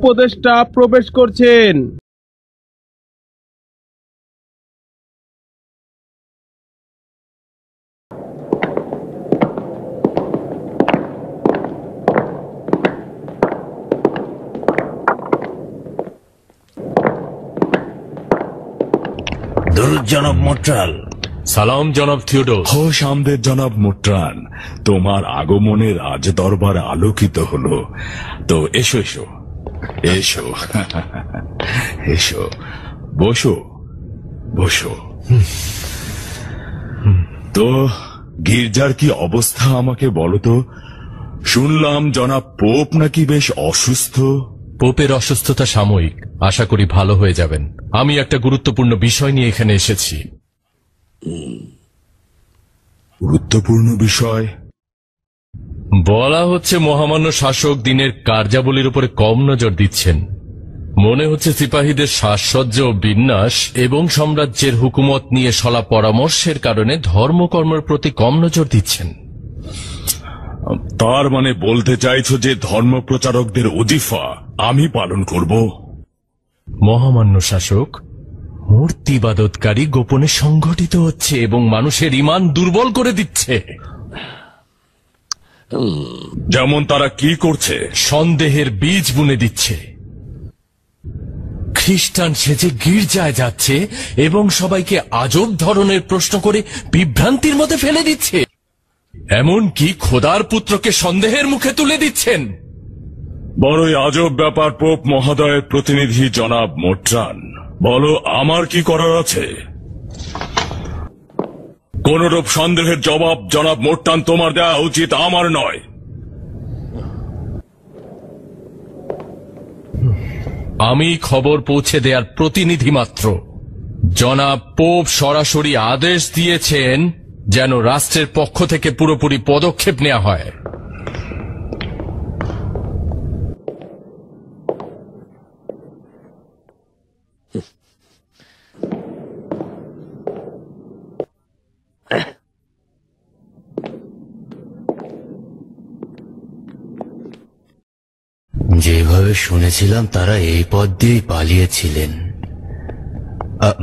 উপদেষ্টা প্রবেশ করছেন। দরুদ জনাব মোট্রাল। সালাম জনাব থিওডোর। হোশ আমদের জনাব মোট্রান, তোমার আগমনে রাজ দরবার আলোকিত হলো। তো এসো এসো এসো এসো, বসো বসো। তো গির্জার কি অবস্থা আমাকে বলো তো। শুনলাম জনাব পোপ নাকি বেশ অসুস্থ। পোপের অসুস্থতা সাময়িক, আশা করি ভালো হয়ে যাবেন। আমি একটা গুরুত্বপূর্ণ বিষয় নিয়ে এখানে এসেছি। গুরুত্বপূর্ণ বিষয়? বলা হচ্ছে মহামান্য শাসক দিনের কার্যাবলীর উপরে কম নজর দিচ্ছেন। মনে হচ্ছে সিপাহীদের সাজসজ্জা ও বিন্যাস এবং সাম্রাজ্যের হুকুমত নিয়ে সলা পরামর্শের কারণে ধর্মকর্মের প্রতি কম নজর দিচ্ছেন। তার মানে বলতে চাইছো যে ধর্মপ্রচারকদের ওজিফা আমি পালন করব? মহামান্য শাসক, মূর্তিবাদতকারী গোপনে সংগঠিত হচ্ছে এবং মানুষের ঈমান দুর্বল করে দিচ্ছে। যেমন তারা কি করছে? সন্দেহের বীজ বুনে দিচ্ছে। খ্রিস্টান সেজে গির্জায় যাচ্ছে এবং সবাইকে আজব ধরনের প্রশ্ন করে বিভ্রান্তির মধ্যে ফেলে দিচ্ছে। এমনকি খোদার পুত্রকে সন্দেহের মুখে তুলে দিচ্ছেন। বড়ই আজব ব্যাপার পোপ মহোদয়ের প্রতিনিধি জনাব মোট্রান। বলো, আমার কি করার আছে? কোনরূপ সন্দেহের জবাব জনাব মোট্রান তোমার দেওয়া উচিত, আমার নয়। আমি খবর পৌঁছে দেওয়ার প্রতিনিধি মাত্র। জনাব পোপ সরাসরি আদেশ দিয়েছেন যেন রাষ্ট্রের পক্ষ থেকে পুরোপুরি পদক্ষেপ নেওয়া হয়। যেভাবে শুনেছিলাম তারা এই পথ দিয়েই পালিয়েছিলেন।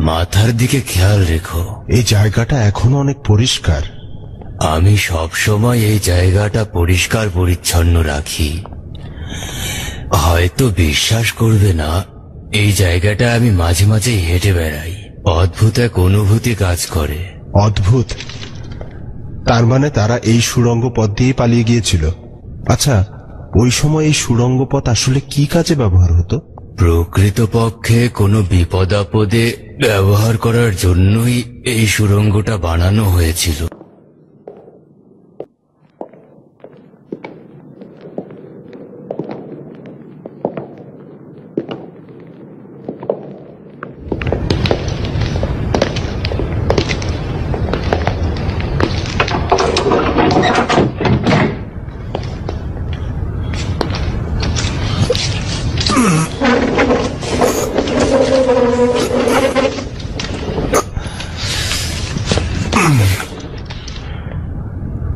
মাথার দিকে খেয়াল রেখো। এই জায়গাটা এখনো অনেক পরিষ্কার। আমি সব সময় এই জায়গাটা পরিষ্কার পরিচ্ছন্ন রাখি। হয়তো বিশ্বাস করবে না, এই জায়গাটা আমি মাঝে মাঝে হেঁটে বেড়াই। অদ্ভুত এক অনুভূতি কাজ করে। অদ্ভুত? তার মানে তারা এই সুড়ঙ্গ পথ দিয়ে পালিয়ে গিয়েছিল। আচ্ছা, ওই সময় এই সুড়ঙ্গ পথ আসলে কি কাজে ব্যবহার হতো? প্রকৃতপক্ষে কোনো বিপদ আপদে ব্যবহার করার জন্যই এই সুড়ঙ্গটা বানানো হয়েছিল।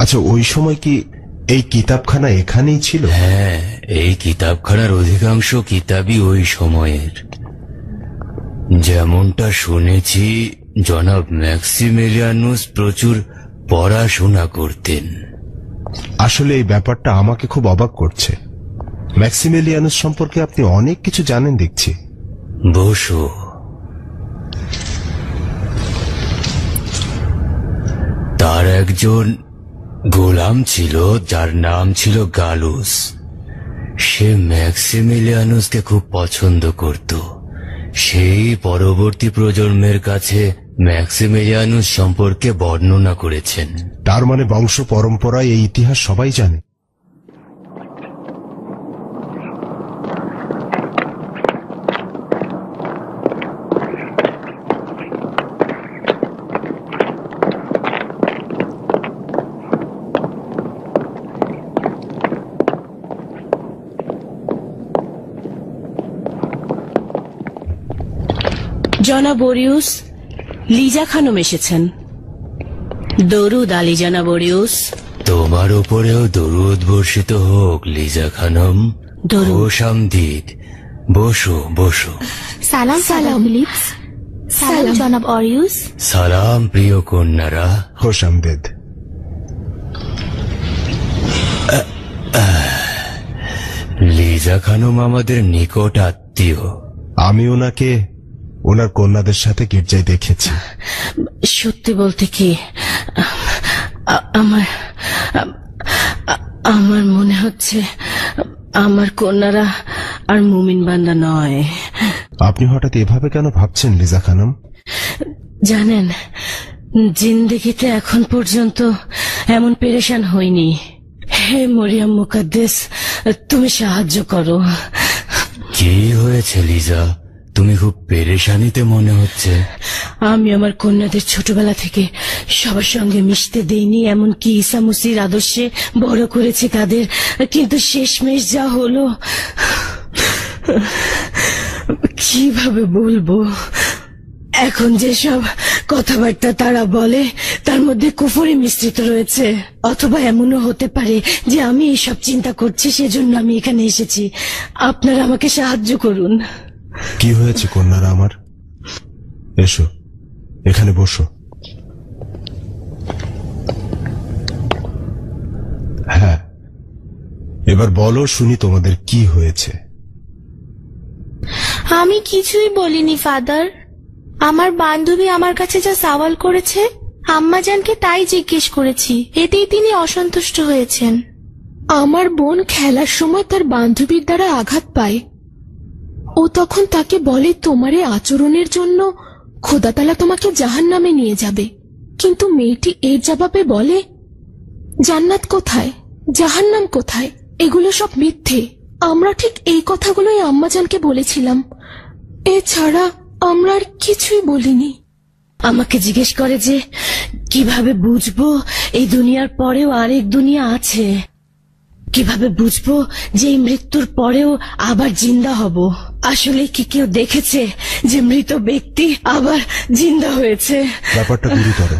আচ্ছা, ওই সময় কি এই কিতাবখানা এখানেই ছিল? হ্যাঁ, এই কিতাবখানার অধিকাংশ কিতাবই ওই সময়ের। যেমনটা শুনেছি, জনাব ম্যাক্সিমিলিয়ানুস প্রচুর পড়াশোনা করতেন। আসলে এই ব্যাপারটা আমাকে খুব অবাক করছে। ম্যাক্সিমিলিয়ানুস সম্পর্কে আপনি অনেক কিছু জানেন দেখছি। বসো। তার একজন গোলাম ছিল যার নাম ছিল গালুস। সে ম্যাক্সিমিলিয়ানুসকে খুব পছন্দ করত। সেই পরবর্তী প্রজন্মের কাছে ম্যাক্সিমিলিয়ানুস সম্পর্কে বর্ণনা করেছেন। তার মানে বংশ পরম্পরায় এই ইতিহাস সবাই জানে। জনাব ওরিউস, লিজা খানম এসেছেন। দরুদ আলী জনাব ওরিউস। তোমার উপরেও দরুদ বর্ষিত হোক লিজা খানম। দরুদ। ও সামদিদ, বসো বসো। সালাম সালাম ফিলিপস। সালাম জনাব অরিউস। সালাম প্রিয় কন্যারা। হোশ আমদেদ। লিজা খানম আমাদের নিকট আত্মীয়। আমি ওনাকে ওনার কন্যাদের সাথে গির্জায় দেখেছি। সত্যি বলতে কি, আমার আমার মনে হচ্ছে আমার কন্যারা আর মুমিন বান্দা নয়। আপনি হঠাৎ এভাবে কেন ভাবছেন লিজা খানম? জানেন, জিন্দেগিতে এখন পর্যন্ত এমন পেরেশান হইনি। হে মরিয়াম মুকাদ্দেস, তুমি সাহায্য করো। কি হয়েছে লিজা? তুমি খুব পেরেশানিতে মনে হচ্ছে। আমি আমার কন্যাদের ছোটবেলা থেকে সবার সঙ্গে মিশতে দেইনি, এমনকি ঈসা মসির আদর্শে বড় করেছি তাদের, কিন্তু শেষমেশ যা হলো কিভাবে বলবো। এখন যেসব কথাবার্তা তারা বলে তার মধ্যে কুফরি মিশ্রিত রয়েছে। অথবা এমনও হতে পারে যে আমি এইসব চিন্তা করছি, সেজন্য আমি এখানে এসেছি। আপনারা আমাকে সাহায্য করুন। কি হয়েছে কন্যারা আমার? এসো, এখানে বসো। হ্যাঁ, এবার বলো শুনি তোমাদের কি হয়েছে। আমি কিছুই বলিনি ফাদার। আমার বান্ধবী আমার কাছে যা সওয়াল করেছে, আম্মাজানকে তাই জিজ্ঞেস করেছি। এতেই তিনি অসন্তুষ্ট হয়েছেন। আমার বোন খেলার সময় তার বান্ধবীর দ্বারা আঘাত পায়। ও তখন তাকে বলে, তোমার এই আচরণের জন্য খোদাতালা তোমাকে জাহান্নামে নিয়ে যাবে। কিন্তু মেয়েটি এর জবাবে বলে, জান্নাত কোথায়, জাহান্নাম কোথায়, এগুলো সব মিথ্যে। আমরা ঠিক এই কথাগুলোই আম্মাজানকে বলেছিলাম। এছাড়া আমরা আর কিছুই বলিনি। আমাকে জিজ্ঞেস করে যে কিভাবে বুঝবো এই দুনিয়ার পরেও আরেক দুনিয়া আছে, কিভাবে বুঝবো যে এই মৃত্যুর পরেও আবার জিন্দা হব। আসলে কি কেউ দেখেছে যে মৃত ব্যক্তি আবার জিন্দা হয়েছে? ব্যাপারটা গুরুতর।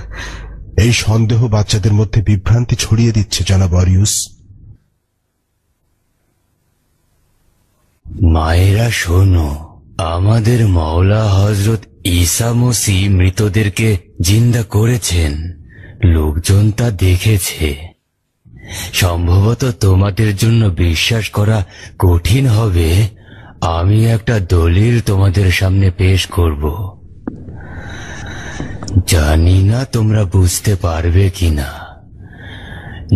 এই সন্দেহ বাচ্চাদের মধ্যে বিভ্রান্তি ছড়িয়ে দিচ্ছে জনাব অরিউস। মায়েরা শোনো, আমাদের মাওলা হযরত ঈসা মসীহ মৃতদেরকে জিন্দা করেছেন। লোকজন তা দেখেছে। সম্ভবত তোমাদের জন্য বিশ্বাস করা কঠিন হবে। আমি একটা দলিল তোমাদের সামনে পেশ করব। জানি না তোমরা বুঝতে পারবে কিনা।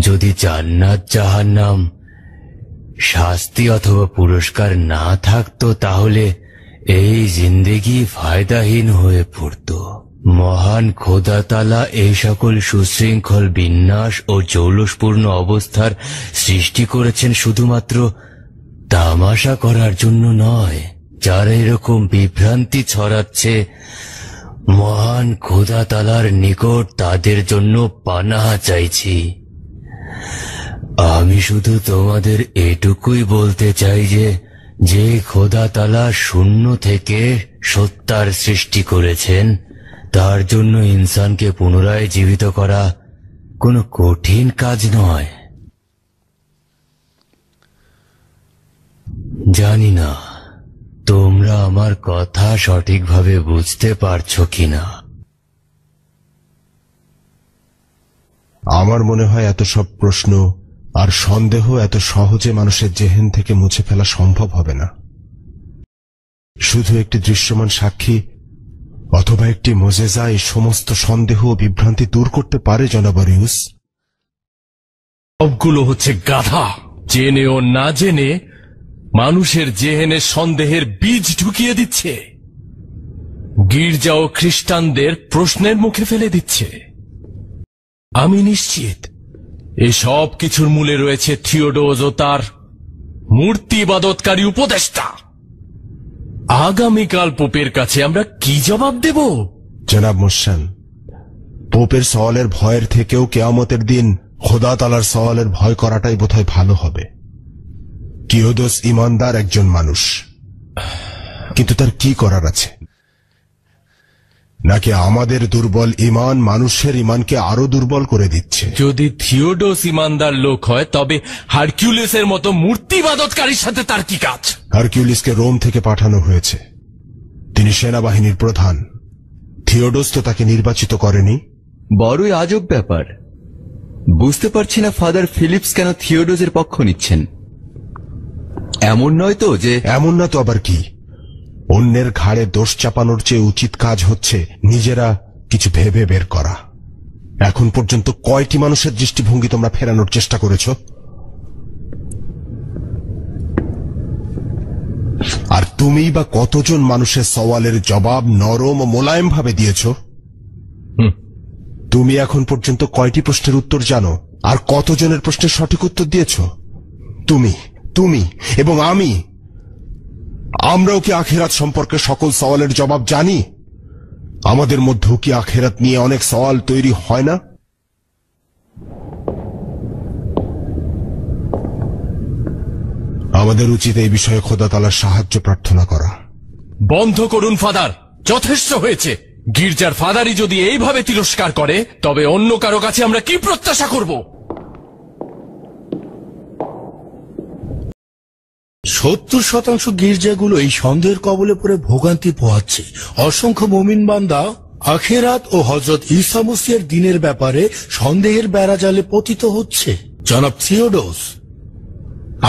যদি জান্নাত জাহান্নাম, শাস্তি অথবা পুরস্কার না থাকতো, তাহলে এই জিন্দেগি ফায়দাহীন হয়ে পড়ত। মহান খোদা তাআলা এই সকল সুশৃঙ্খল বিন্যাস ও জৌলুসপূর্ণ অবস্থার সৃষ্টি করেছেন শুধুমাত্র তামাশা করার জন্য নয়। যারা এরকম বিভ্রান্তি ছড়াচ্ছে, মহান খোদা তাআলার নিকট তাদের জন্য পানাহ চাইছি। আমি শুধু তোমাদের এটুকুই বলতে চাই যে খোদা তাআলা শূন্য থেকে সত্তার সৃষ্টি করেছেন, তার জন্য ইনসানকে পুনরায় জীবিত করা কোনো কঠিন কাজ নয়। জানি না তোমরা আমার কথা সঠিকভাবে বুঝতে পারছো কিনা। আমার মনে হয় এত সব প্রশ্ন আর সন্দেহ এত সহজে মানুষের জেহেন থেকে মুছে ফেলা সম্ভব হবে না। শুধু একটি দৃশ্যমান সাক্ষী অথবা একটি মোজেজা এই সমস্ত সন্দেহ ও বিভ্রান্তি দূর করতে পারে জনাব অরিউস। সবগুলো হচ্ছে গাধা। জেনে ও না জেনে মানুষের জেহেনে সন্দেহের বীজ ঢুকিয়ে দিচ্ছে। গির্জা ও খ্রিস্টানদের প্রশ্নের মুখে ফেলে দিচ্ছে। আমি নিশ্চিত এসব কিছুর মূলে রয়েছে থিওডোজ ও তার মূর্তি ইবাদতকারী উপদেষ্টা। আগামীকাল পোপের কাছে আমরা কি জবাব দেব? জনাব মোশান, পোপের সওয়ালের ভয়ের থেকেও কিয়ামতের দিন খোদা তাআলার সওয়ালের ভয় করাটাই বোধহয় ভালো হবে। থিওডোস ইমানদার একজন মানুষ, কিন্তু তার কি করার আছে? নাকি আমাদের দুর্বল ঈমান মানুষের ঈমানকে আরো দুর্বল করে দিচ্ছে? যদি থিওডোস ইমানদার লোক হয় তবে হারকিউলিসের মতো মূর্তিবাদতকারীর সাথে তার কি কাজ? হারকিউলিসকে রোম থেকে পাঠানো হয়েছে। তিনি সেনাবাহিনীর প্রধান। থিওডোস তো তাকে নির্বাচিত করেনি। বড়ই আজব ব্যাপার। বুঝতে পারছি না ফাদার ফিলিপস কেন থিওডোসের পক্ষ নিচ্ছেন। এমন নয় তো যে? এমন না তো আবার কি? অন্যের ঘাড়ে দোষ চাপানোর চেয়ে উচিত কাজ হচ্ছে নিজেরা কিছু ভেবে বের করা। এখন পর্যন্ত কয়টি মানুষের দৃষ্টিভঙ্গি তোমরা ফেরানোর চেষ্টা করেছ? আর তুমি বা কতজন মানুষের সওয়ালের জবাব নরম ও মোলায়েম ভাবে দিয়েছ? তুমি এখন পর্যন্ত কয়টি প্রশ্নের উত্তর জানো? আর কতজনের প্রশ্নের সঠিক উত্তর দিয়েছ? তুমি এবং আমরাও কি আখিরাত সম্পর্কে সকল সওয়ালের জবাব জানি? আমাদের মধ্যেও কি আখিরাত নিয়ে অনেক সওয়াল তৈরি হয় না? আমাদের উচিত এই বিষয়ে খোদা তাআলার সাহায্য প্রার্থনা করা। বন্ধ করুন ফাদার, যথেষ্ট হয়েছে। গির্জার ফাদারই যদি এইভাবে তিরস্কার করে তবে অন্য কারো কাছে আমরা কি প্রত্যাশা করব? 70% গির্জাগুলো এই সন্দেহের কবলে পড়ে ভোগান্তি পোহাচ্ছে। অসংখ্য মুমিন বান্দা আখিরাত ও হযরত ঈসা মসিহের দিনের ব্যাপারে সন্দেহের বেড়াজালে পতিত হচ্ছে। জনাব থিওডোস,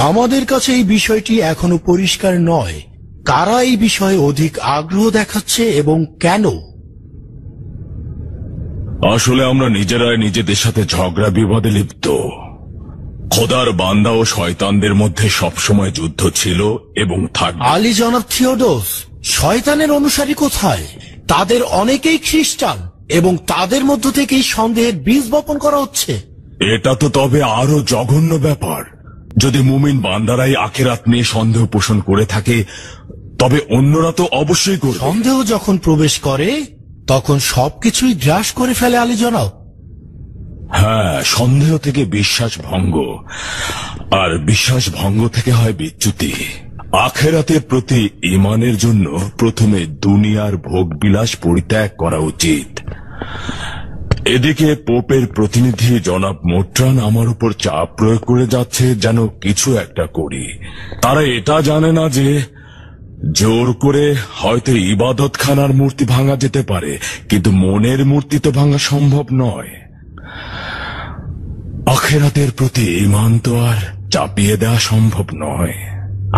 আমাদের কাছে এই বিষয়টি এখনো পরিষ্কার নয় কারা এই বিষয়ে অধিক আগ্রহ দেখাচ্ছে এবং কেন। আসলে আমরা নিজেরাই নিজেদের সাথে ঝগড়া বিবাদে লিপ্ত। খোদার বান্দা ও শয়তানদের মধ্যে সবসময় যুদ্ধ ছিল এবং থাকবে। আলী জনাব থিওডোস, শয়তানের অনুসারী কোথায়? তাদের অনেকেই খ্রিস্টান এবং তাদের মধ্য থেকেই সন্দেহের বীজ বপন করা হচ্ছে। এটা তো তবে আরো জঘন্য ব্যাপার। যদি মুমিন বান্দারাই আখিরাত নিয়ে সন্দেহ পোষণ করে থাকে তবে অন্যরা তো অবশ্যই করবে। সন্দেহ যখন প্রবেশ করে তখন সবকিছুই গ্রাস করে ফেলে আলী জনাব। হ্যাঁ, সন্দেহ থেকে বিশ্বাস ভঙ্গ, আর বিশ্বাস ভঙ্গ থেকে হয় বিচ্যুতি। আখিরাতের প্রতি ঈমানের জন্য প্রথমে দুনিয়ার ভোগবিলাস পরিত্যাগ করা উচিত। এদিকে পোপের প্রতিনিধি জনাব মোট্রান আমার উপর চাপ প্রয়োগ করে যাচ্ছে যেন কিছু একটা করি। তারা এটা জানে না যে জোর করে হয়তো ইবাদতখানার মূর্তি ভাঙা যেতে পারে, কিন্তু মনের মূর্তি তো ভাঙা সম্ভব নয়। আখিরাতের প্রতি ঈমান তো আর চাপিয়ে দেওয়া সম্ভব নয়।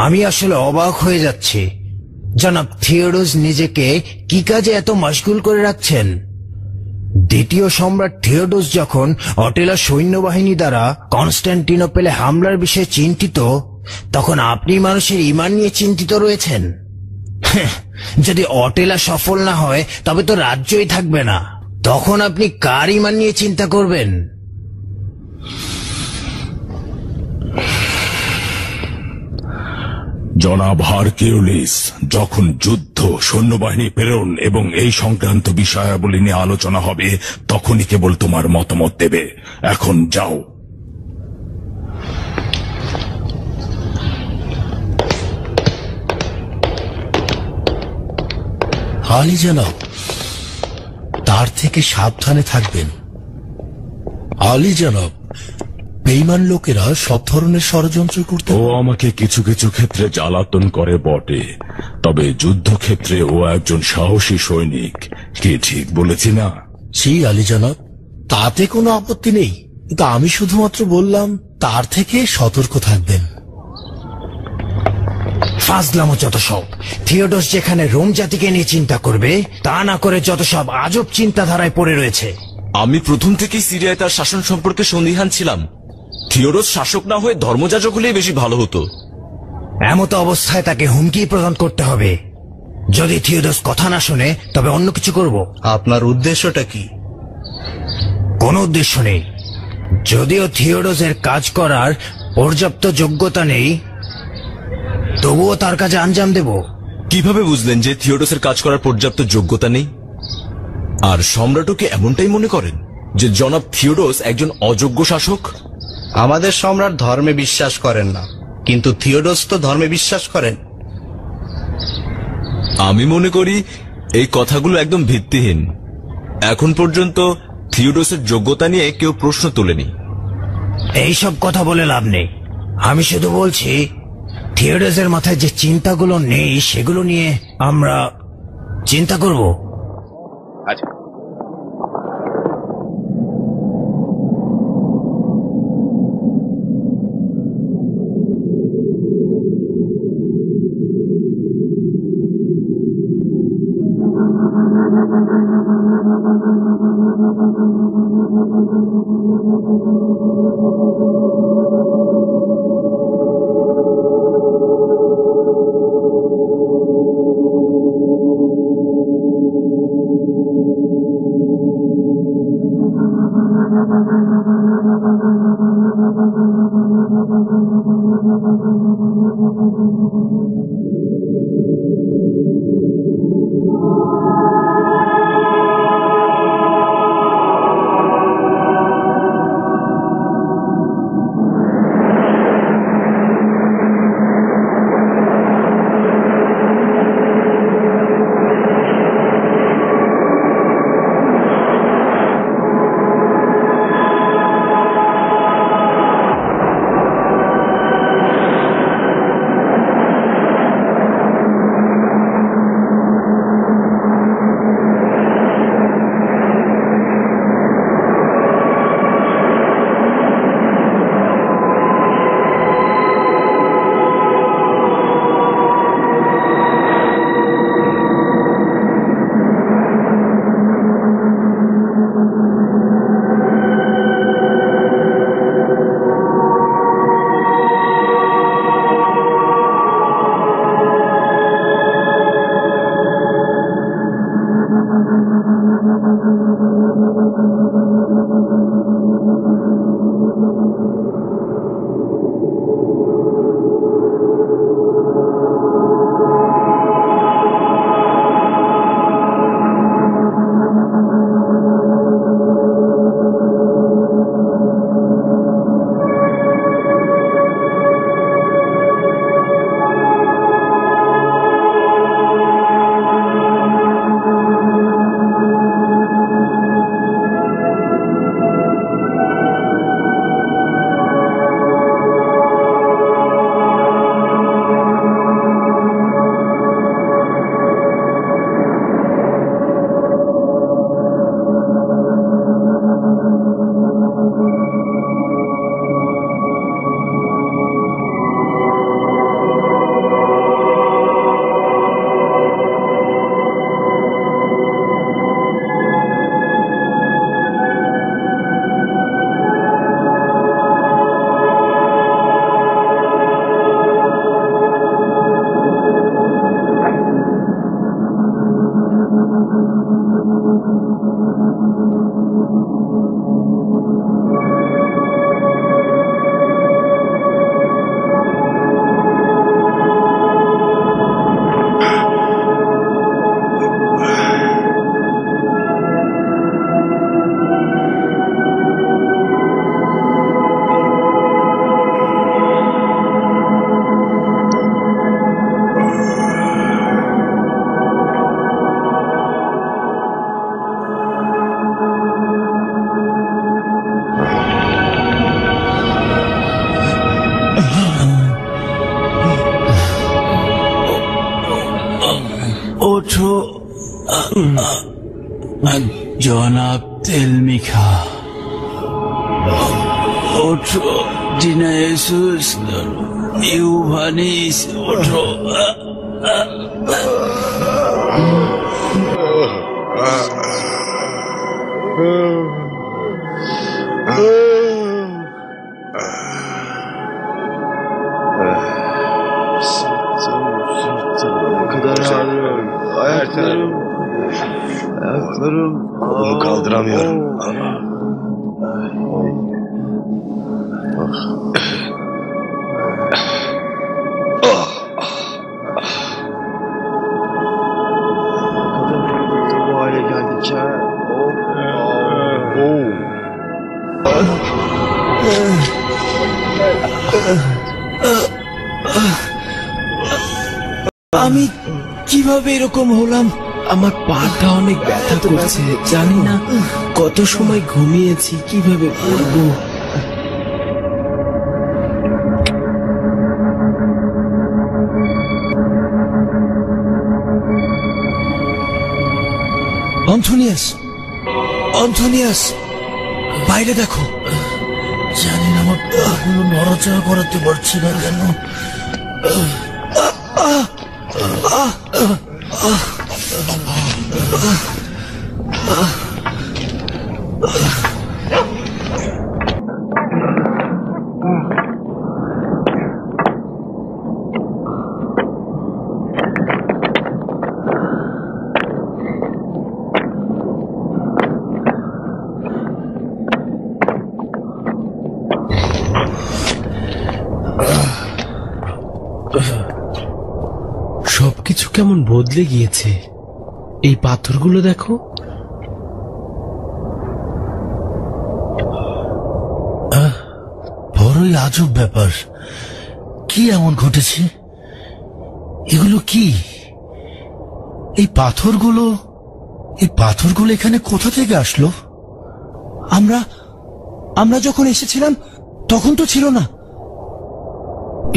আমি আসলে অবাক হয়ে যাচ্ছি। জনাব থিওডোস নিজেকে কি কাজে এত মশগুল করে রাখছেন? দ্বিতীয় সম্রাট থিওডোস যখন অটেলা সৈন্যবাহিনী দ্বারা কনস্ট্যান্টিনোপেলে হামলার বিষয়ে চিন্তিত, তখন আপনি মানুষের ঈমান নিয়ে চিন্তিত রয়েছেন। যদি অটেলা সফল না হয় তবে তো রাজ্যই থাকবে না। তখন আপনি কার ঈমান নিয়ে চিন্তা করবেন? জনাব হারকিউলিস যখন যুদ্ধ, সৈন্যবাহিনী প্রেরণ এবং এই সংক্রান্ত বিষয়াবলী নিয়ে আলোচনা হবে তখনই কেবল তোমার মতামত দেবে। এখন যাও। আলী জনাব, তার থেকে সাবধানে থাকবেন। আলী জনাব, বেঈমান লোকেরা সব ধরনের ষড়যন্ত্র করতে। ও আমাকে কিছু কিছু ক্ষেত্রে জ্বালাতন করে বটে, তবে যুদ্ধক্ষেত্রে ও একজন সাহসী সৈনিক। কি ঠিক বলেছি না? জি আলী জনাব, তাতে কোনো আপত্তি নেই, কিন্তু আমি শুধুমাত্র বললাম তার থেকে সতর্ক থাকবেন। ফাজলামো যত সব। থিওডোস যেখানে রোম জাতিকে নিয়ে চিন্তা করবে, তা না করে যত সব আজব চিন্তাধারায় পড়ে রয়েছে। আমি প্রথম থেকেই সিরিয়ায় তার শাসন সম্পর্কে সন্দিহান ছিলাম। থিওডোস শাসক না হয়ে ধর্মযাজক হলেই বেশি ভালো হতো। এমত অবস্থায় তাকে হুমকি প্রদান করতে হবে। যদি থিওডোস কথা না শুনে তবে অন্য কিছু করব। আপনার উদ্দেশ্যটা কি? কোনো উদ্দেশ্য নেই। যদিও থিওডোসের কাজ করার পর্যাপ্ত যোগ্যতা নেই, তবুও তার কাজে আঞ্জাম দেব। কিভাবে বুঝলেন যে থিওডোসের কাজ করার পর্যাপ্ত যোগ্যতা নেই? আর সম্রাটও কি এমনটাই মনে করেন যে জনাব থিওডোস একজন অযোগ্য শাসক? আমাদের সম্রাট ধর্মে বিশ্বাস করেন না, কিন্তু থিওডোস তো ধর্মে বিশ্বাস করেন। আমি মনে করি এই কথাগুলো একদম ভিত্তিহীন। এখন পর্যন্ত থিওডোসের যোগ্যতা নিয়ে কেউ প্রশ্ন তোলেনি। এইসব কথা বলে লাভ নেই। আমি শুধু বলছি থিওডোসের মাথায় যে চিন্তাগুলো নেই সেগুলো নিয়ে আমরা চিন্তা করব। আচ্ছা, ওঠো জনাব তেলমিখা, ওঠো ডিনায়েসুস ইউভানিস, ওঠো। Kolumu kaldıramıyorum. Bu hale geldik ya. আমি কিভাবে এরকম হলাম? আমার পাটা অনেক ব্যথা করছে, জানি না কত সময় ঘুমিয়েছি, কিভাবে পড়বো। অ্যান্থনিয়াস, অ্যান্থনিয়াস, বাইরে দেখো। জানি না আমার পাগুলো নড়াচড়া করাতে পারছি না কেন। সবকিছু কেমন বদলে গিয়েছে। এই পাথরগুলো দেখো। বড়ই আজব ব্যাপার। কি এমন ঘটেছে? এগুলো কি? এই পাথরগুলো এখানে কোথা থেকে আসলো? আমরা যখন এসেছিলাম তখন তো ছিল না।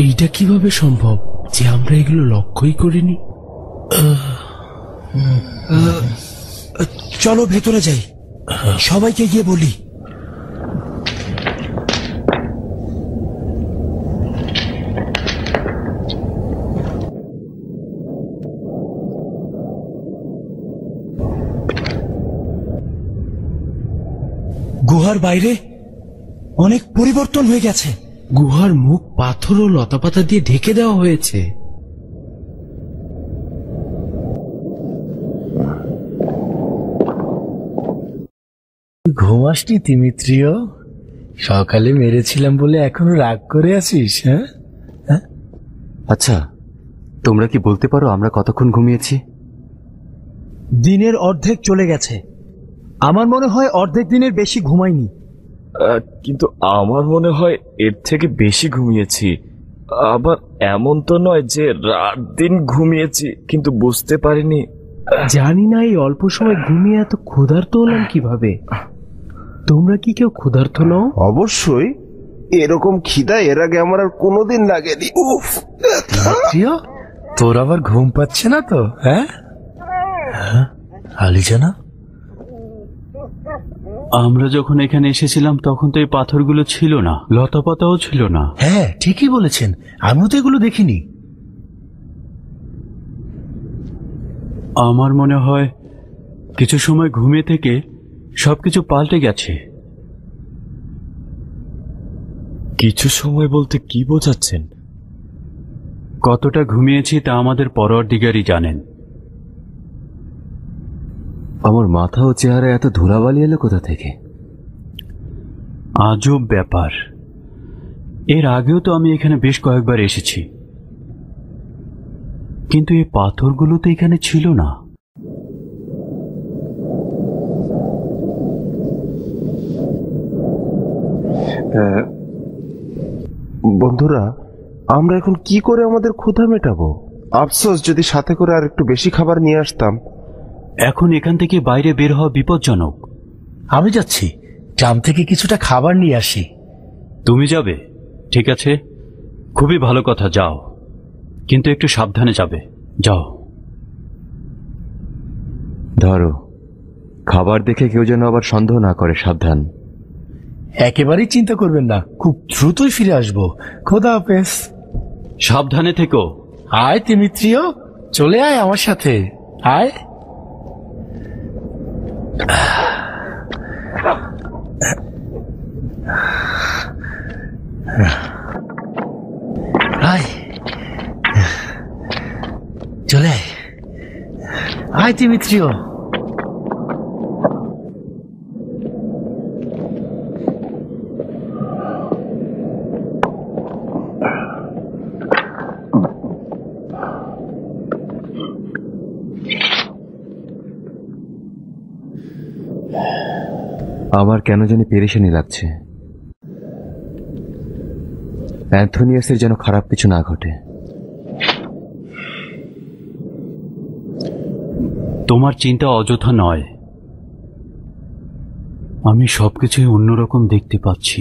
এইটা কিভাবে সম্ভব যে আমরা এগুলো লক্ষ্যই করিনি? চলো ভেতরে যাই, সবাইকে গিয়ে বলি। গুহার বাইরে অনেক পরিবর্তন হয়ে গেছে। গুহার মুখ পাথর ও লতাপাতা দিয়ে ঢেকে দেওয়া হয়েছে। ঘুমাসনি তিমিত্রিয়? সকালে মেরেছিলাম বলে এখনো রাগ করে আছিস? হ্যাঁ, আচ্ছা, তোমরা কি বলতে পারো আমরা কতক্ষণ ঘুমিয়েছি? দিনের অর্ধেক চলে গেছে। আমার মনে হয় অর্ধেক দিনের বেশি ঘুমাইনি। কিন্তু আমার মনে হয় এর থেকে বেশি ঘুমিয়েছি। আবার এমন তো নয় যে রাত দিন ঘুমিয়েছি কিন্তু বুঝতে পারিনি। জানি না এই অল্প সময় ঘুমিয়ে এত ক্ষুধার্ত হলাম কিভাবে। তোমরা কি কেউ ক্ষুধার্ত নও? অবশ্যই, এরকম খিদা এর আগে আমার আর কোনোদিন লাগেনি। উফ, তোর আবার ঘুম পাচ্ছে না তো? হ্যাঁ, আলিজানা, আমরা যখন এখানে এসেছিলাম তখন তো এই পাথরগুলো ছিল না, লতাপাতাও ছিল না। হ্যাঁ ঠিকই বলেছেন, আমিও তো এগুলো দেখিনি। আমার মনে হয় কিছু সময় ঘুমিয়ে থেকে সবকিছু পাল্টে গেছে। কিছু সময় বলতে কি বোঝাচ্ছেন? কতটা ঘুমিয়েছি তা আমাদের পরওয়ারদিগারই জানেন। আমার মাথা ও চেহারা এত ধুলাবালি এলো কোথা থেকে? আজব ব্যাপার। এর আগেও তো আমি এখানে বেশ কয়েকবার এসেছি, কিন্তু এই পাথরগুলো তো এখানে ছিল না। বন্ধুরা, আমরা এখন কি করে আমাদের ক্ষুধা মেটাবো? আফসোস, যদি সাথে করে আর একটু বেশি খাবার নিয়ে আসতাম। এখন এখান থেকে বাইরে বের হওয়া বিপজ্জনক। আমি যাচ্ছি, গ্রাম থেকে কিছুটা খাবার নিয়ে আসি। তুমি যাবে? ঠিক আছে, খুবই ভালো কথা, যাও, কিন্তু একটু সাবধানে যাবে। যাও। ধরো, খাবার দেখে কেউ যেন আবার সন্দেহ না করে, সাবধান। একেবারেই চিন্তা করবেন না, খুব দ্রুতই ফিরে আসবো। খোদা হাফেজ। সাবধানে থেকো। আয় তিমিত্রিয়, চলে আয় আমার সাথে, আয়। আয়, চলে আয়, আয় তিমিত্রিয়। আমার কেন জানি পেরেশানি লাগছে। অ্যান্থনিয়াসের যেন খারাপ কিছু না ঘটে। তোমার চিন্তা অযথা নয়। আমি সবকিছুই অন্যরকম দেখতে পাচ্ছি।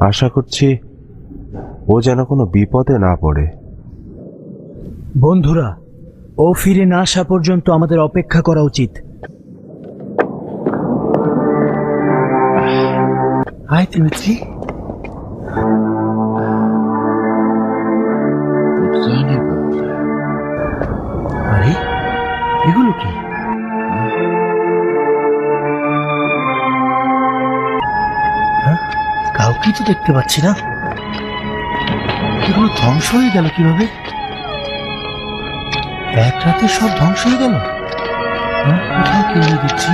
আশা করছি ও যেন কোনো বিপদে না পড়ে। বন্ধুরা, ও ফিরে না আসা পর্যন্ত আমাদের অপেক্ষা করা উচিত। Hi Dimitri. আরে এগুলো কি? কাউকেই তো দেখতে পাচ্ছি না। এগুলো ধ্বংস হয়ে গেল কিভাবে? এক রাতে সব ধ্বংস হয়ে গেল। কোথাও কেউ দেখছি।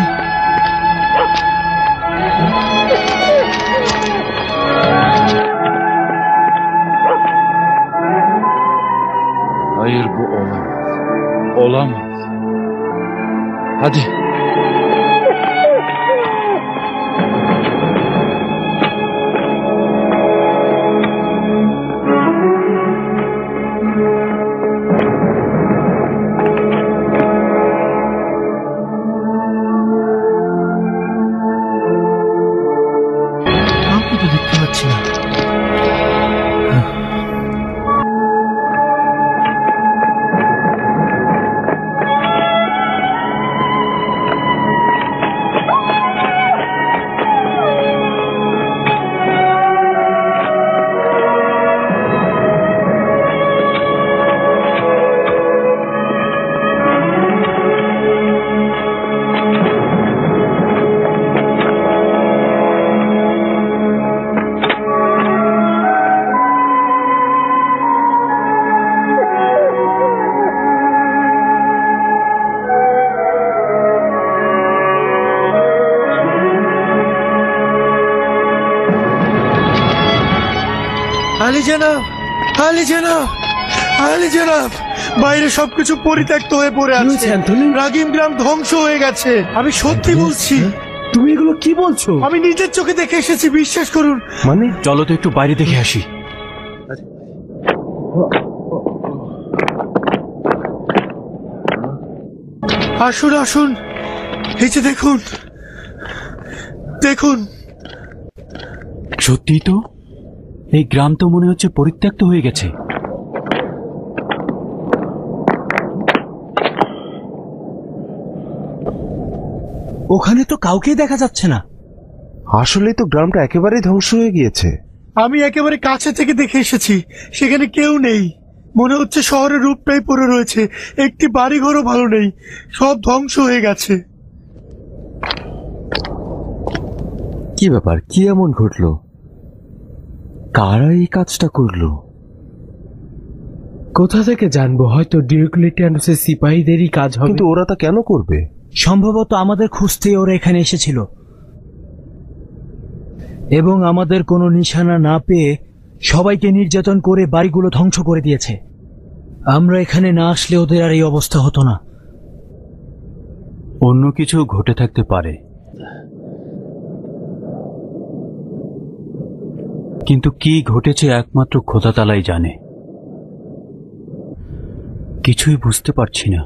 Hayır, bu olamaz. Olamaz. Hadi. কাউকে তো দেখতে পাচ্ছি না। আলী জনাব, আলী জনাব, আলী জনাব, বাইরে সবকিছু পরিত্যক্ত হয়ে পড়ে আছে। রাগিম গ্রাম ধ্বংস হয়ে গেছে। আমি সত্যি বলছি। তুমি এগুলো কি বলছো? আমি নিজের চোখে দেখে এসেছি, বিশ্বাস করুন। মানে চলো তো একটু বাইরে দেখে আসি। আসুন আসুন, এই যে দেখুন, দেখুন। সত্যি তো, এই গ্রাম তো মনে হচ্ছে পরিত্যক্ত হয়ে গেছে। ওখানে তো কাউকেই দেখা যাচ্ছে না। আসলে তো গ্রামটা একেবারেই ধ্বংস হয়ে গিয়েছে। আমি একেবারে কাছে থেকে দেখে এসেছি, সেখানে কেউ নেই। মনে হচ্ছে শহরের রূপটাই পড়ে রয়েছে, একটি বাড়িঘরও ভালো নেই, সব ধ্বংস হয়ে গেছে। কি ব্যাপার, কি এমন ঘটলো? কারা এই কাজটা করলো? কোথা থেকে জানবো? হয়তো ডিওক্লেটিয়ানুসের সিপাহীদেরই কাজ হবে। কিন্তু ওরা তা কেন করবে? সম্ভবত আমাদের খুঁজতেই ওরা এখানে এসেছিল, এবং আমাদের কোনো নিশানা না পেয়ে সবাইকে নির্যাতন করে বাড়িগুলো ধ্বংস করে দিয়েছে। আমরা এখানে না আসলে ওদের আর এই অবস্থা হতো না। অন্য কিছু ঘটে থাকতে পারে, কিন্তু কি ঘটেছে একমাত্র খোদা তাআলাই জানে। কিছুই বুঝতে পারছি না।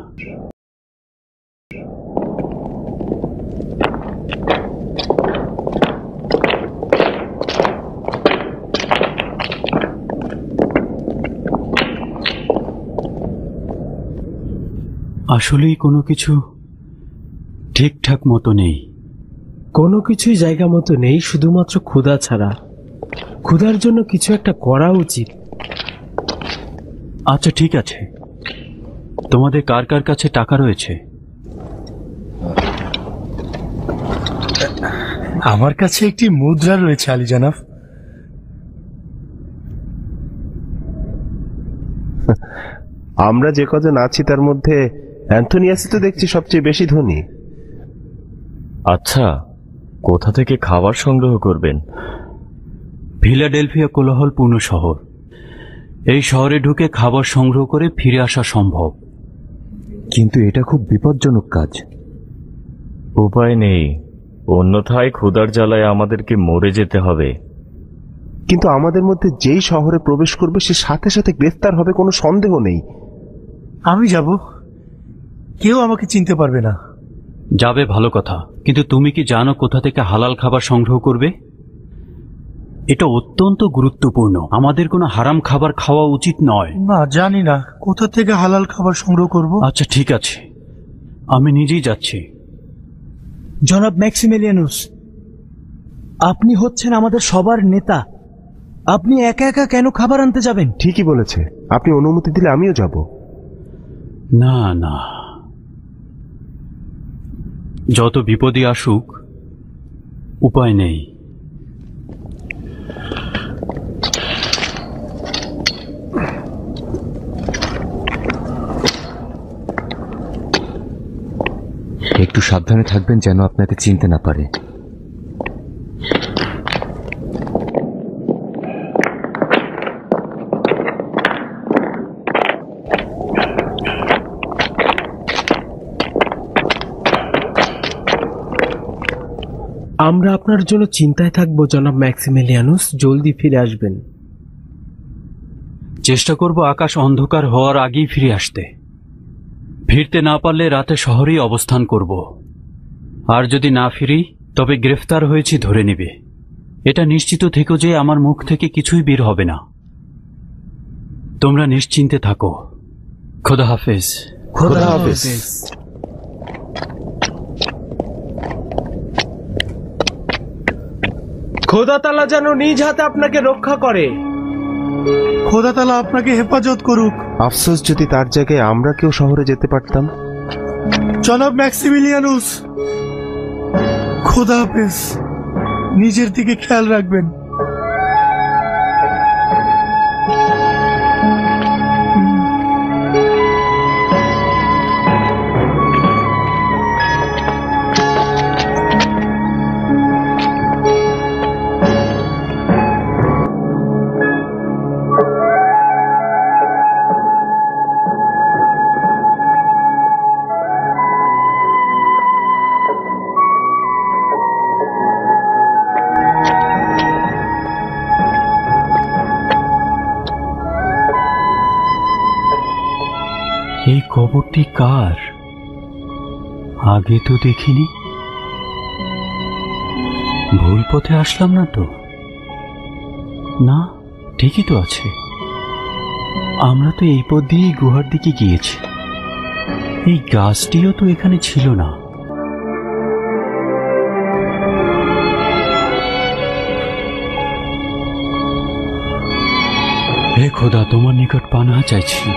আসলেই কোনো কিছু ঠিকঠাক মতো নেই। কোনো কিছুই জায়গা মতো নেই, শুধুমাত্র ক্ষুধা ছাড়া। ক্ষুধার জন্য কিছু একটা করা উচিত। আচ্ছা ঠিক আছে, তোমাদের কার কার কাছে টাকা রয়েছে? আমার কাছে একটি মুদ্রা রয়েছে আলী জনাব। আমরা যে কজন আছি তার মধ্যে অ্যান্থোনিয়াসই তো দেখছি সবচেয়ে বেশি ধনী। আচ্ছা, কোথা থেকে খাবার সংগ্রহ করবেন? ফিলাডেলফিয়া কোলাহলপূর্ণ শহর। এই শহরে ঢুকে খাবার সংগ্রহ করে ফিরে আসা সম্ভব, কিন্তু এটা খুব বিপজ্জনক কাজ। উপায় নেই, অন্যথায় ক্ষুধার জ্বালায় আমাদেরকে মরে যেতে হবে। কিন্তু আমাদের মধ্যে যেই শহরে প্রবেশ করবে সে সাথে সাথে গ্রেফতার হবে, কোনো সন্দেহ নেই। আমি যাব, কেউ আমাকে চিনতে পারবে না। যাবে ভালো কথা, কিন্তু তুমি কি জানো কোথা থেকে হালাল খাবার সংগ্রহ করবে? এটা অত্যন্ত গুরুত্বপূর্ণ। আমাদের কোনো হারাম খাবার খাওয়া উচিত নয়। না, জানি না কোথা থেকে হালাল খাবার সংগ্রহ করব। আচ্ছা ঠিক আছে, আমি নিজেই যাচ্ছি। জনাব ম্যাক্সিমিলিয়ানুস, আপনি হচ্ছেন আমাদের সবার নেতা। আপনি একা একা কেন খাবার আনতে যাবেন? ঠিকই বলেছে, আপনি অনুমতি দিলে আমিও যাব। না না, যত বিপদই আসুক উপায় নেই। একটু সাবধানে থাকবেন যেন আপনাকে চিনতে না পারে। আমরা আপনার জন্য চিন্তায় থাকবো জনাব ম্যাক্সিমিলিয়ানুস, জলদি ফিরে আসবেন। চেষ্টা করব আকাশ অন্ধকার হওয়ার আগেই ফিরে আসতে। ফিরতে না পারলে রাতে শহরেই অবস্থান করব। আর যদি না ফিরি তবে গ্রেফতার হয়েছি ধরে নেবে। এটা নিশ্চিত থেকো যে আমার মুখ থেকে কিছুই বের হবে না। তোমরা নিশ্চিন্তে থাকো। খোদা হাফেজ। খোদা হাফেজ। খোদা তাআলা যেন নিজ হাতে আপনাকে রক্ষা করে। খোদা তাআলা আপনাকে হেফাজত করুক। আফসোস যদি তার জায়গায় আমরা কেউ শহরে যেতে পারতাম। জনাব ম্যাক্সিমিলিয়ানুস, খোদা হাফেজ। নিজের দিকে খেয়াল রাখবেন। এই কবরটি কার? আগে তো দেখিনি। ভুল পথে আসলাম না তো? না, ঠিকই তো আছে। আমরা তো এই পথ দিয়েই গুহার দিকে গিয়েছি। এই গাছটিও তো এখানে ছিল না। হে খোদা, তোমার নিকট পানাহ চাইছি।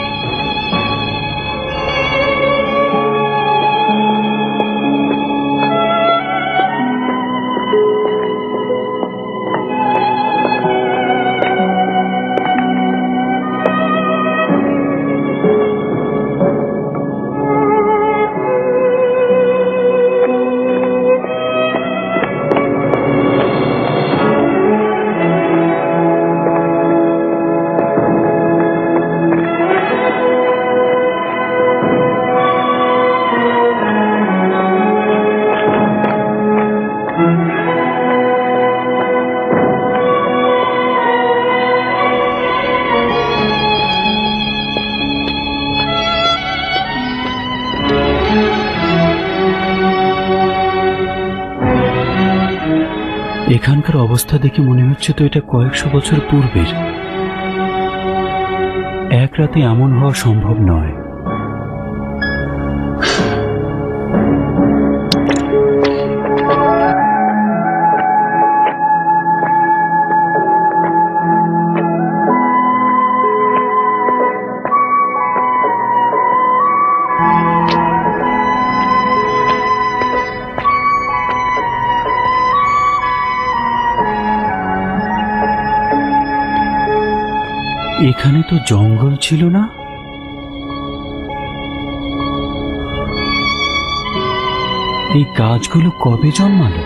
এখানকার অবস্থা দেখে মনে হচ্ছে তো এটা কয়েকশো বছর পূর্বের। এক রাতে এমন হওয়া সম্ভব নয়। এখানে তো জঙ্গল ছিল না। এই গাছগুলো কবে জন্মালো?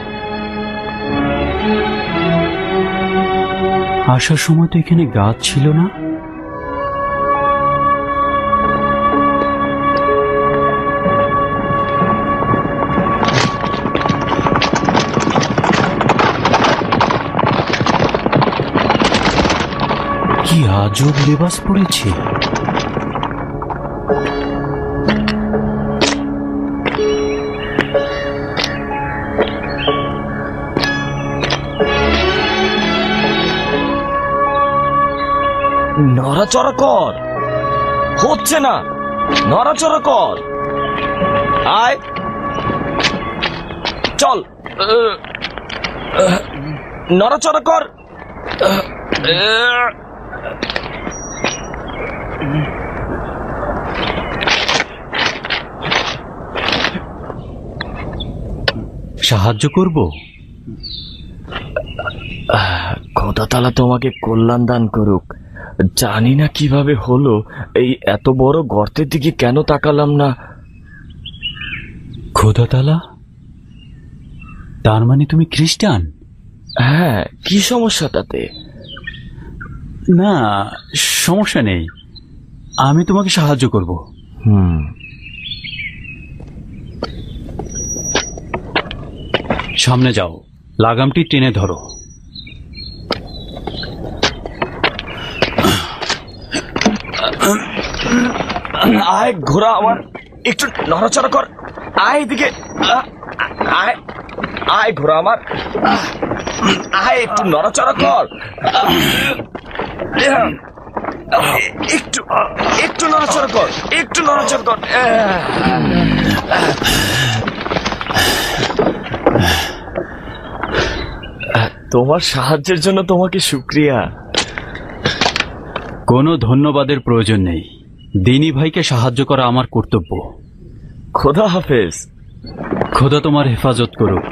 আসার সময় তো এখানে গাছ ছিল না। কি আজব লেবাস পড়েছে। নড়াচড়া কর, হচ্ছে না, নড়াচড়া কর, আয় চল, নড়াচড়া কর। সাহায্য করব? খোদা তাআলা তোমাকে কল্যাণ দান করুক। জানি না কিভাবে হলো, এই এত বড় গর্তের দিকে কেন তাকালাম না। খোদা তাআলা, তার মানে তুমি খ্রিস্টান? হ্যাঁ, কি সমস্যা তাতে? না, সমস্যা নেই, আমি তোমাকে সাহায্য করব। সামনে যাও, লাগামটি টেনে ধরো। আয় ঘোড়া আমার, একটু নড়াচড়া কর, আয় এদিকে, আয় আয় ঘোড়া আমার, আয় একটু নড়াচড়া কর, একটু একটু নড়াচড়া কর, একটু নড়াচড়া কর। তোমার সাহায্যের জন্য তোমাকে শুকরিয়া। কোনো ধন্যবাদের প্রয়োজন নেই, দিনী ভাইকে সাহায্য করা আমার কর্তব্য। খোদা হাফেজ। খোদা তোমার হেফাজত করুক।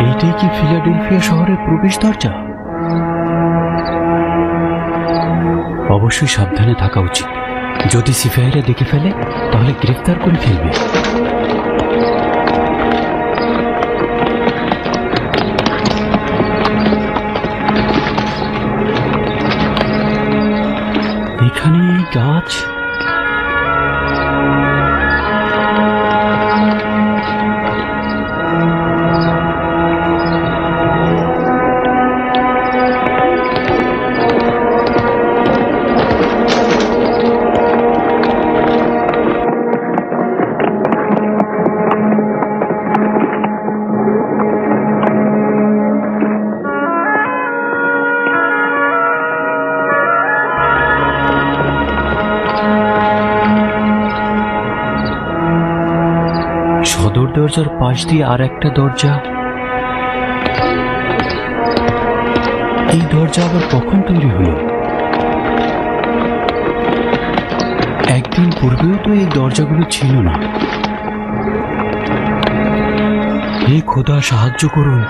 এইটাই কি ফিলাডেলফিয়া শহরের প্রবেশ দরজা? অবশ্যই সাবধানে থাকা উচিত, যদি সিপাহীরা দেখে ফেলে তাহলে গ্রেফতার করে ফেলবে। এখানে এই গাছ, সদর দরজার পাশ দিয়ে আর একটা দরজা। এই দরজা আবার কখন তৈরি হলো? একদিন পূর্বেও তো এই দরজাগুলো ছিল না। হে খোদা, সাহায্য করুন।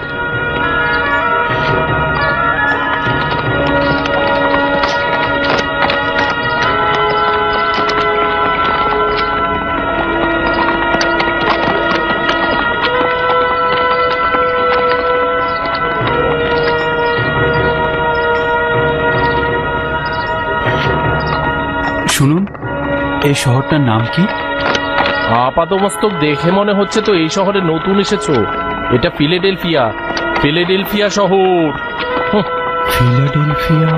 শুনুন, এই শহরটার নাম কি? আপাতমস্তক দেখে মনে হচ্ছে তো এই শহরে নতুন এসেছো। এটা ফিলাডেলফিয়া, ফিলাডেলফিয়া শহর। ফিলাডেলফিয়া?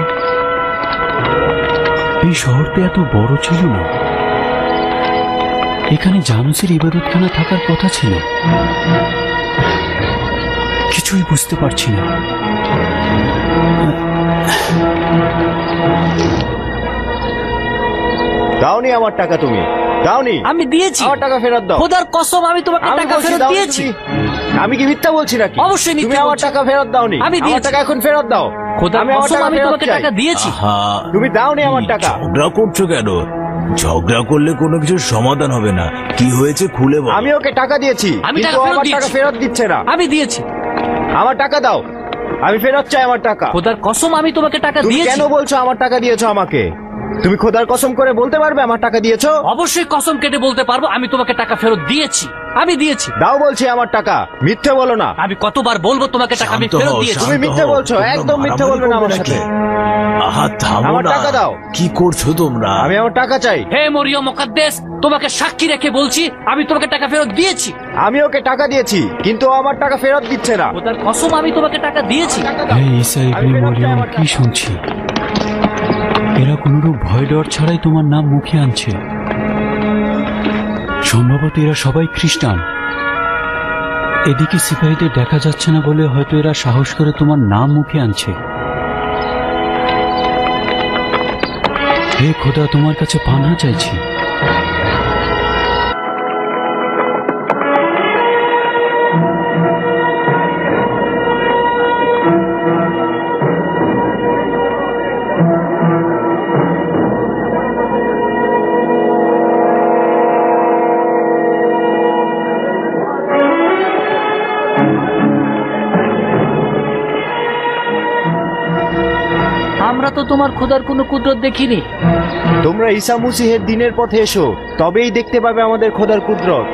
এই শহরটা এত বড় ছিল না। এখানে জানুসের ইবাদতখানা থাকার কথা ছিল। কিছুই বুঝতে পারছি না। দাওনি আমার টাকা, তুমি দাওনি। আমি দিয়েছি, আমার টাকা ফেরত দাও। খোদার কসম, আমি তোমাকে টাকা ফেরত দিয়েছি। আমি কি মিথ্যা বলছি নাকি? অবশ্যই মিথ্যা। তুমি আমার টাকা ফেরত দাওনি। আমি আমার টাকা এখন ফেরত দাও। খোদার কসম, আমি তোমাকে টাকা দিয়েছি। তুমি দাওনি আমার টাকা। ঝগড়া করছো কেন? ঝগড়া করলে কোনো কিছুর সমাধান হবে না। কি হয়েছে খুলে বলো। আমি ওকে টাকা দিয়েছি, আমি কিন্তু আমার টাকা ফেরত দিচ্ছে না। আমি দিয়েছি। আমার টাকা দাও, আমি ফেরত চাই আমার টাকা। খোদার কসম, আমি তোমাকে টাকা তুমি দিয়েছি। কেন বলছো আমার টাকা দিয়েছো আমাকে? তুমি খোদার কসম করে বলতে পারবে আমার টাকা দিয়েছো? অবশ্যই কসম কেটে বলতে পারবো, আমি তোমাকে টাকা ফেরত দিয়েছি। আমি দিয়েছি। দাও বলছি আমার টাকা, মিথ্যে বলো না। আমি কতবার বলবো তোমাকে টাকা আমি ফেরত দিয়েছি। তুমি মিথ্যে বলছো, একদম মিথ্যে বলবে না আমার সাথে। আমার টাকা দাও। কি করছো তোমরা? আমি আমার টাকা চাই। হে মরিয়ম মুকাদ্দেস, তোমাকে সাক্ষী রেখে বলছি আমি তোমাকে টাকা ফেরত দিয়েছি। আমি ওকে টাকা দিয়েছি, কিন্তু ও আমার টাকা ফেরত দিচ্ছে না। ওটার কসম আমি তোমাকে টাকা দিয়েছি। হে ঈসা ইবনে মরিয়ম, কি শুনছি? এরা কোনরূপ ভয় ডর ছাড়াই তোমার নাম মুখে আনছে। সম্ভবত এরা সবাই খ্রিস্টান। এদিকে সিপাহীদের দেখা যাচ্ছে না বলে হয়তো এরা সাহস করে তোমার নাম মুখে আনছে। হে খোদা, তোমার কাছে পানাহ চাইছি। আমরা তো তোমার খোদার কোনো কুদরত দেখিনি। তোমরা ঈসা মসীহের দিনের পথে এসো, তবেই দেখতে পাবে আমাদের খোদার কুদরত।